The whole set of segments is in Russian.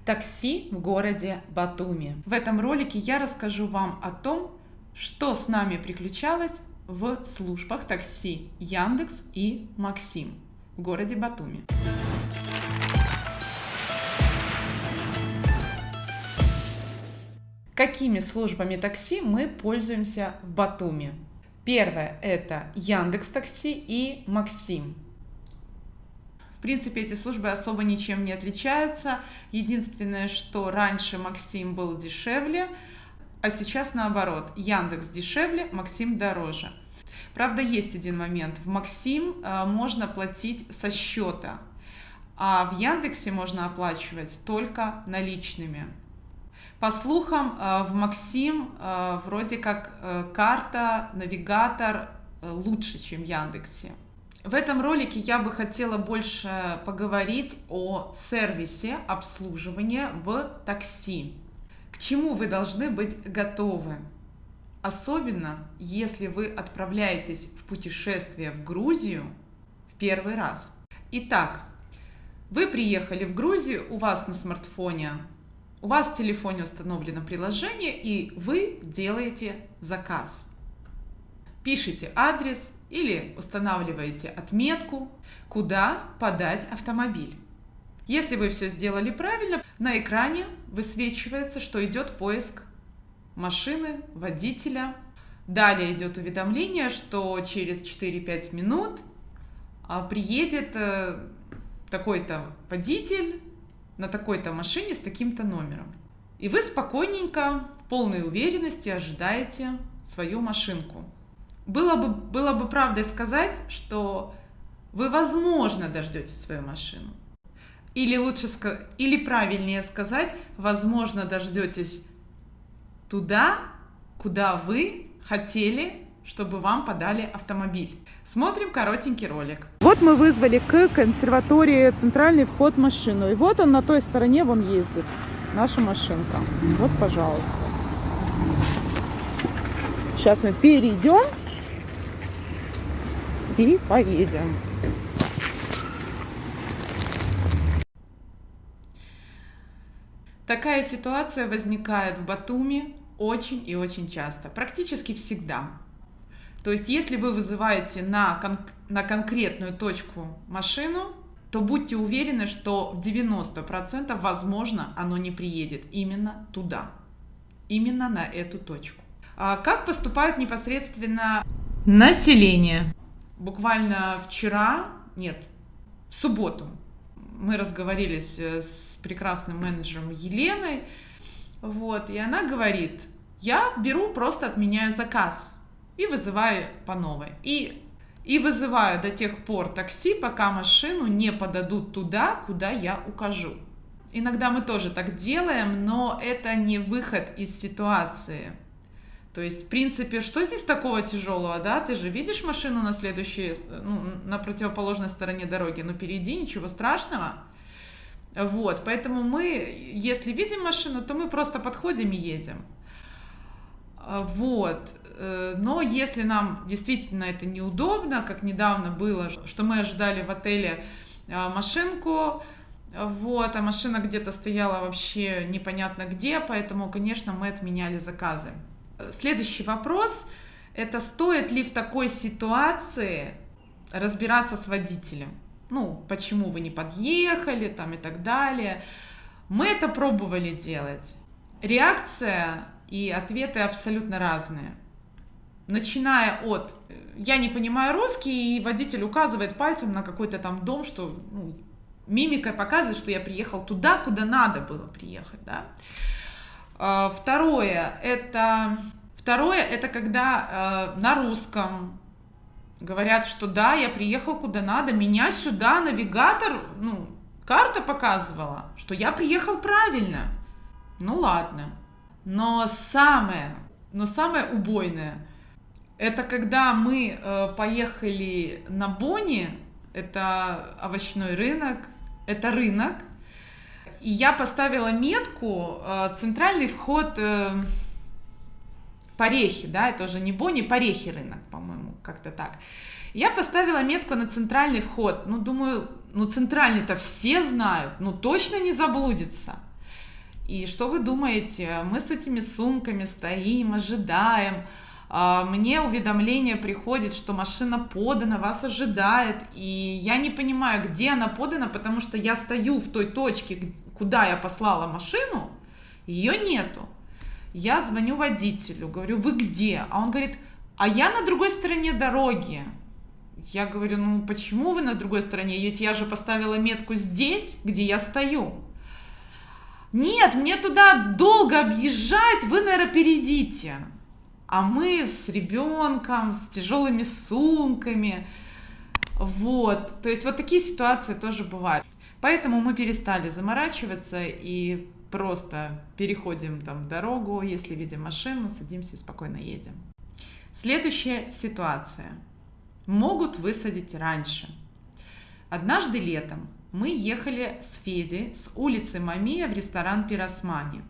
Такси в городе Батуми. В этом ролике я расскажу вам о том, что с нами приключалось в службах такси Яндекс и Максим в городе Батуми. Какими службами такси мы пользуемся в Батуми? Первое – это Яндекс Такси и Максим. В принципе, эти службы особо ничем не отличаются. Единственное, что раньше Максим был дешевле, а сейчас наоборот. Яндекс дешевле, Максим дороже. Правда, есть один момент. В Максим можно платить со счета, а в Яндексе можно оплачивать только наличными. По слухам, в Максим вроде как карта, навигатор лучше, чем в Яндексе. В этом ролике я бы хотела больше поговорить о сервисе обслуживания в такси. К чему вы должны быть готовы? Особенно, если вы отправляетесь в путешествие в Грузию в первый раз. Итак, вы приехали в Грузию, у вас на смартфоне, у вас в телефоне установлено приложение, и вы делаете заказ. Пишите адрес или устанавливаете отметку, куда подать автомобиль. Если вы все сделали правильно, на экране высвечивается, что идет поиск машины, водителя. Далее идет уведомление, что через 4-5 минут приедет такой-то водитель на такой-то машине с таким-то номером. И вы спокойненько, в полной уверенности ожидаете свою машинку. Было бы правдой сказать, что вы, возможно, дождетесь свою машину. Или правильнее сказать, возможно, дождетесь туда, куда вы хотели, чтобы вам подали автомобиль. Смотрим коротенький ролик. Вот мы вызвали к консерватории центральный вход машину. И вот он на той стороне, вон ездит наша машинка. Вот, пожалуйста. Сейчас мы перейдем и поедем. Такая ситуация возникает в Батуми очень и очень часто, практически всегда. То есть, если вы вызываете на конкретную точку машину, то будьте уверены, что в 90% возможно оно не приедет именно туда, именно на эту точку. А как поступает непосредственно население? Буквально в субботу мы разговорились с прекрасным менеджером Еленой, и она говорит: я просто отменяю заказ и вызываю по новой. И вызываю до тех пор такси, пока машину не подадут туда, куда я укажу. Иногда мы тоже так делаем, но это не выход из ситуации. То есть, в принципе, что здесь такого тяжелого, да? Ты же видишь машину на противоположной стороне дороги, перейди, ничего страшного. Поэтому мы, если видим машину, то мы просто подходим и едем. Но если нам действительно это неудобно, как недавно было, что мы ожидали в отеле машинку, а машина где-то стояла вообще непонятно где, поэтому, конечно, мы отменяли заказы. Следующий вопрос – это стоит ли в такой ситуации разбираться с водителем? Почему вы не подъехали, и так далее. Мы это пробовали делать. Реакция и ответы абсолютно разные. Начиная от «я не понимаю русский», и водитель указывает пальцем на какой-то там дом, что мимикой показывает, что я приехал туда, куда надо было приехать. Да? Второе – это когда на русском говорят, что да, я приехал куда надо, меня сюда навигатор, карта показывала, что я приехал правильно. Ладно. Но самое убойное – это когда мы поехали на Бони, это овощной рынок, это рынок, и я поставила метку «Центральный вход Порехи», да, это уже не Бони, Порехи рынок, по-моему, как-то так. Я поставила метку на центральный вход, думаю, центральный-то все знают, точно не заблудится. И что вы думаете? Мы с этими сумками стоим, ожидаем. Мне уведомление приходит, что машина подана, вас ожидает. И я не понимаю, где она подана, потому что я стою в той точке, куда я послала машину, ее нету. Я звоню водителю, говорю, вы где? А он говорит, а я на другой стороне дороги. Я говорю, ну почему вы на другой стороне? Ведь я же поставила метку здесь, где я стою. Нет, мне туда долго объезжать, вы, наверное, перейдите. А мы с ребенком, с тяжелыми сумками. Вот. То есть вот такие ситуации тоже бывают. Поэтому мы перестали заморачиваться и просто переходим там дорогу, если видим машину, садимся и спокойно едем. Следующая ситуация. Могут высадить раньше. Однажды летом мы ехали с Федей с улицы Мамия в ресторан «Пиросмани».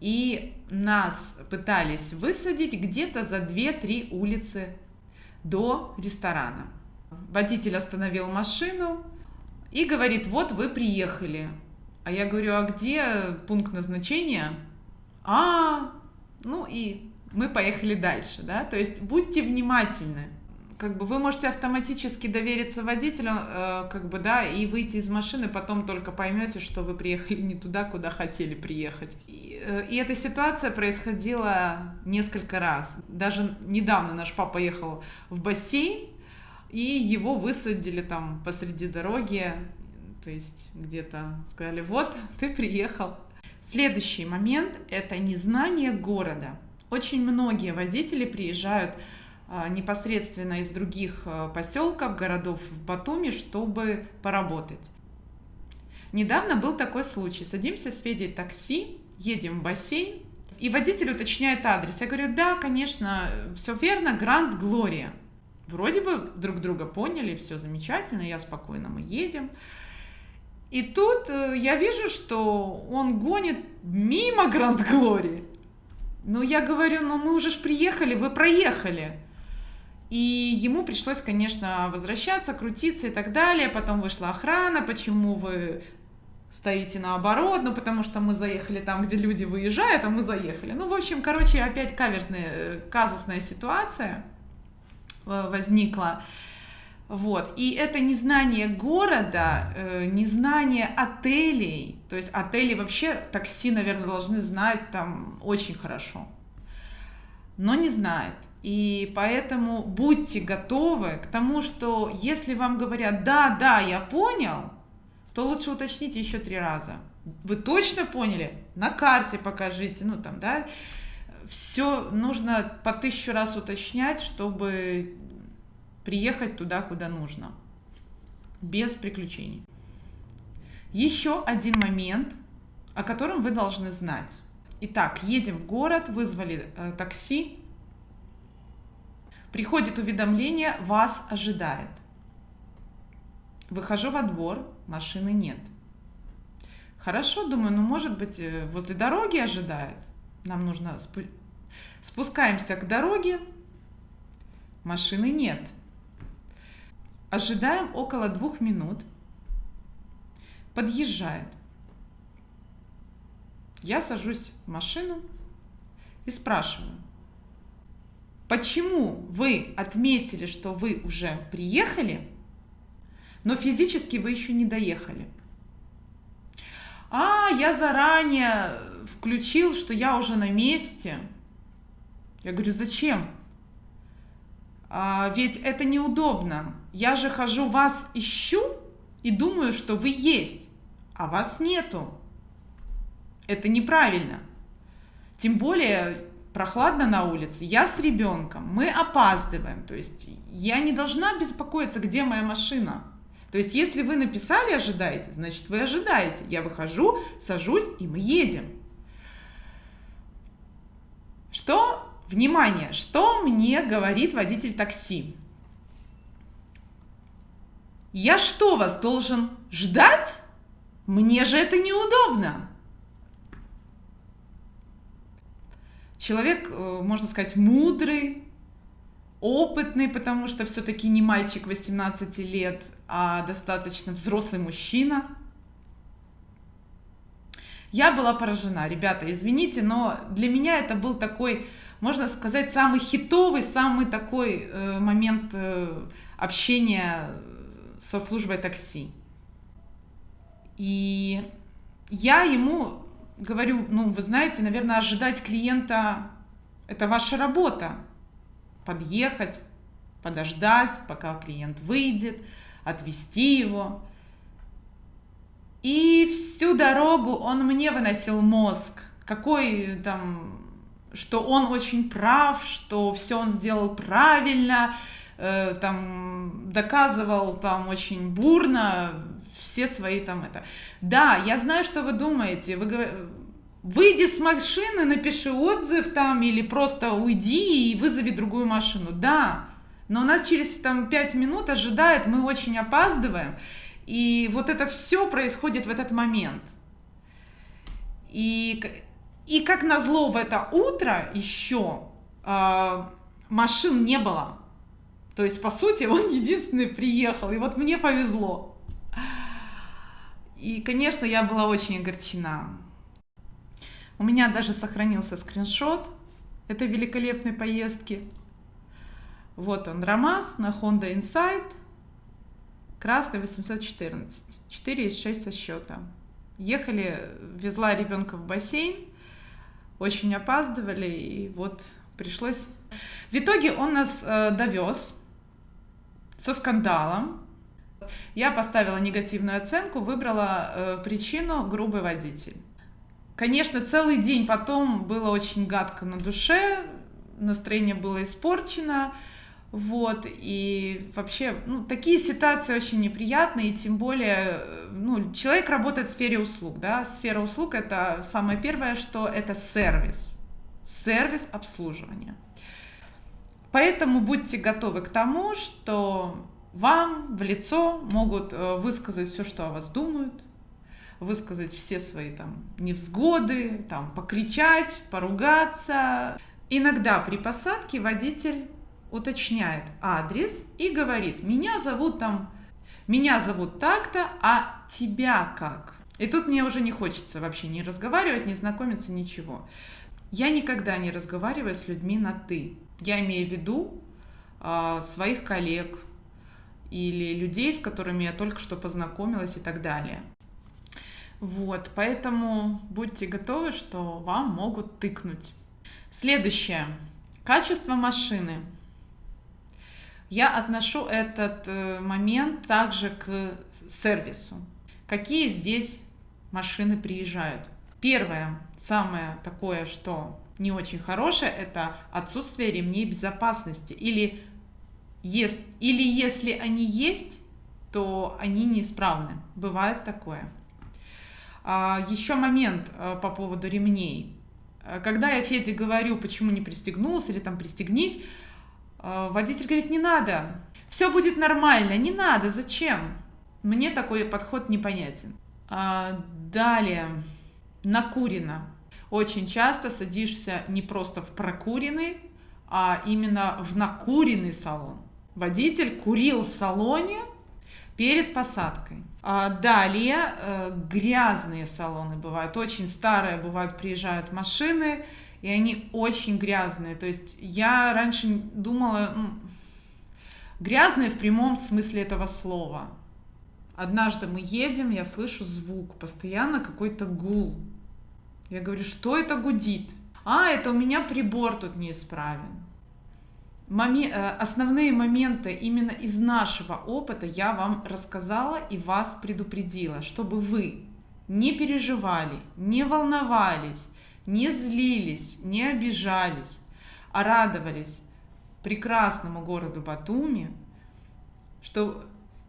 И нас пытались высадить где-то за 2-3 улицы до ресторана. Водитель остановил машину и говорит, вот вы приехали. А я говорю, а где пункт назначения? Ну и мы поехали дальше, да? То есть будьте внимательны. Как бы вы можете автоматически довериться водителю, да, и выйти из машины, потом только поймете, что вы приехали не туда, куда хотели приехать. И эта ситуация происходила несколько раз. Даже недавно наш папа ехал в бассейн, и его высадили там посреди дороги, то есть где-то сказали, вот, ты приехал. Следующий момент – это незнание города. Очень многие водители приезжают непосредственно из других поселков, городов в Батуми, чтобы поработать. Недавно был такой случай. Садимся с Федей в такси, едем в бассейн, и водитель уточняет адрес. Я говорю, да, конечно, все верно, Гранд Глория. Вроде бы друг друга поняли, все замечательно, я спокойно, мы едем. И тут я вижу, что он гонит мимо Гранд Глории. Ну, я говорю, ну мы уже ж приехали, вы проехали. И ему пришлось, конечно, возвращаться, крутиться и так далее. Потом вышла охрана, почему вы стоите наоборот, ну, потому что мы заехали там, где люди выезжают, а мы заехали. Ну, в общем, короче, опять казусная ситуация возникла. Вот. И это незнание города, незнание отелей. То есть отели вообще такси, наверное, должны знать там очень хорошо. Но не знают. И поэтому будьте готовы к тому, что если вам говорят «да, я понял», то лучше уточните еще 3 раза. Вы точно поняли? На карте покажите, ну там, да. Все нужно по 1000 раз уточнять, чтобы приехать туда, куда нужно. Без приключений. Еще один момент, о котором вы должны знать. Итак, едем в город, вызвали такси. Приходит уведомление, вас ожидает. Выхожу во двор, машины нет. Хорошо, думаю, ну может быть возле дороги ожидает. Нам нужно спускаемся к дороге, машины нет. Ожидаем около 2 минут. Подъезжает. Я сажусь в машину и спрашиваю, почему вы отметили, что вы уже приехали, но физически вы еще не доехали? Я заранее включил, что я уже на месте. Я говорю, зачем? Ведь это неудобно. Я же хожу, вас ищу и думаю, что вы есть, а вас нету. Это неправильно. Тем более прохладно на улице, я с ребенком, мы опаздываем. То есть я не должна беспокоиться, где моя машина. То есть если вы написали ожидаете, значит вы ожидаете. Я выхожу, сажусь и мы едем. Внимание, что мне говорит водитель такси? Я что, вас должен ждать? Мне же это неудобно. Человек, можно сказать, мудрый, опытный, потому что все-таки не мальчик 18 лет, а достаточно взрослый мужчина. Я была поражена, ребята, извините, но для меня это был такой, можно сказать, самый хитовый, самый такой момент общения со службой такси. И я ему говорю, ну, вы знаете, наверное, ожидать клиента – это ваша работа. Подъехать, подождать, пока клиент выйдет, отвезти его. И всю дорогу он мне выносил мозг, какой там, что он очень прав, что все он сделал правильно, там доказывал там очень бурно все свои там это. Да, я знаю, что вы думаете, выйди с машины, напиши отзыв там или просто уйди и вызови другую машину. Да, но у нас через там 5 минут ожидает, мы очень опаздываем. И вот это все происходит в этот момент. И как назло в это утро еще машин не было. То есть, по сути, он единственный приехал. И вот мне повезло. И, конечно, я была очень огорчена. У меня даже сохранился скриншот этой великолепной поездки. Вот он, РАМАЗ на Honda Insight. Красный 814, 4 из 6 со счета. Ехали, везла ребенка в бассейн, очень опаздывали, и вот пришлось... В итоге он нас довез со скандалом. Я поставила негативную оценку, выбрала причину грубый водитель. Конечно, целый день потом было очень гадко на душе, настроение было испорчено. Вот, и вообще, ну, такие ситуации очень неприятные, и тем более, ну, человек работает в сфере услуг, да, сфера услуг — это самое первое, что это сервис обслуживания. Поэтому будьте готовы к тому, что вам в лицо могут высказать все, что о вас думают, высказать все свои там невзгоды, там покричать, поругаться. Иногда при посадке водитель уточняет адрес и говорит: меня зовут так-то, а тебя как? И тут мне уже не хочется вообще не разговаривать, не знакомиться, ничего. Я никогда не разговариваю с людьми на «ты». Я имею в виду своих коллег или людей, с которыми я только что познакомилась и так далее. Вот, поэтому будьте готовы, что вам могут тыкнуть. Следующее. Качество машины. Я отношу этот момент также к сервису. Какие здесь машины приезжают? Первое, самое такое, что не очень хорошее, это отсутствие ремней безопасности. Или если они есть, то они неисправны. Бывает такое. Еще момент по поводу ремней. Когда я Феде говорю, почему не пристегнулся, или там пристегнись, водитель говорит: не надо, все будет нормально, не надо, зачем? Мне такой подход непонятен. Далее, накурено. Очень часто садишься не просто в прокуренный, а именно в накуренный салон. Водитель курил в салоне перед посадкой. Далее, грязные салоны бывают, очень старые бывают, приезжают машины, и они очень грязные. То есть я раньше думала, грязные в прямом смысле этого слова. Однажды мы едем, я слышу звук, постоянно какой-то гул. Я говорю: что это гудит? Это у меня прибор тут неисправен. Основные моменты именно из нашего опыта я вам рассказала и вас предупредила, чтобы вы не переживали, не волновались, не злились, не обижались, а радовались прекрасному городу Батуми, что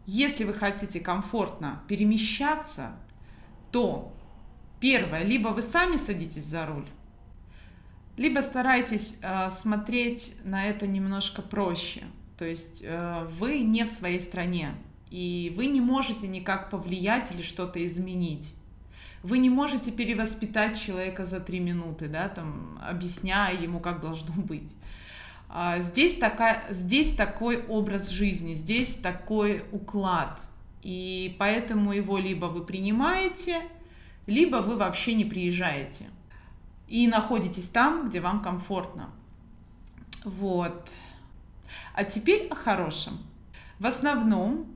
если вы хотите комфортно перемещаться, то первое, либо вы сами садитесь за руль, либо старайтесь смотреть на это немножко проще. То есть вы не в своей стране, и вы не можете никак повлиять или что-то изменить. Вы не можете перевоспитать человека за 3 минуты, да, там, объясняя ему, как должно быть. Здесь такой образ жизни, здесь такой уклад. И поэтому его либо вы принимаете, либо вы вообще не приезжаете и находитесь там, где вам комфортно. Вот. А теперь о хорошем. В основном,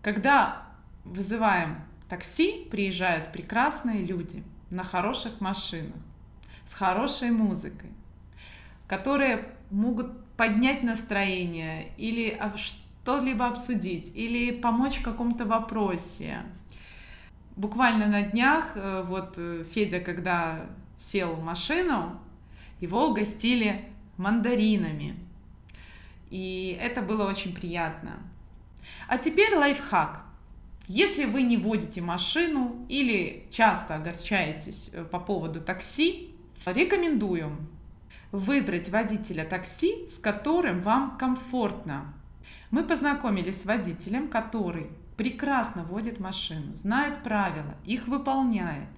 когда вызываем такси, приезжают прекрасные люди на хороших машинах, с хорошей музыкой, которые могут поднять настроение или что-либо обсудить, или помочь в каком-то вопросе. Буквально на днях, вот Федя, когда сел в машину, его угостили мандаринами. И это было очень приятно. А теперь лайфхак. Если вы не водите машину или часто огорчаетесь по поводу такси, рекомендую выбрать водителя такси, с которым вам комфортно. Мы познакомились с водителем, который прекрасно водит машину, знает правила, их выполняет,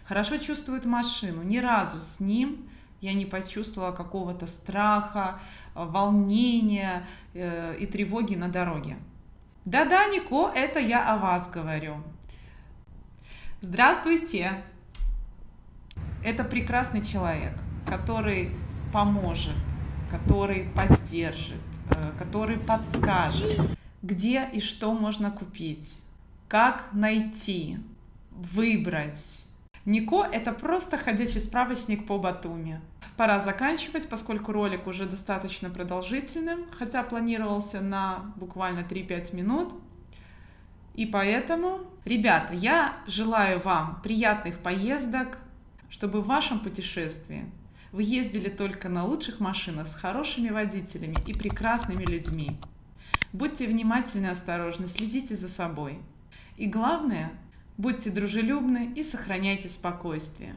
хорошо чувствует машину. Ни разу с ним я не почувствовала какого-то страха, волнения и тревоги на дороге. Да-да, Нико, это я о вас говорю. Здравствуйте! Это прекрасный человек, который поможет, который поддержит, который подскажет, где и что можно купить, как найти, выбрать. Нико – это просто ходячий справочник по Батуми. Пора заканчивать, поскольку ролик уже достаточно продолжительным, хотя планировался на буквально 3-5 минут. И поэтому, ребята, я желаю вам приятных поездок, чтобы в вашем путешествии вы ездили только на лучших машинах с хорошими водителями и прекрасными людьми. Будьте внимательны и осторожны, следите за собой. И главное, будьте дружелюбны и сохраняйте спокойствие.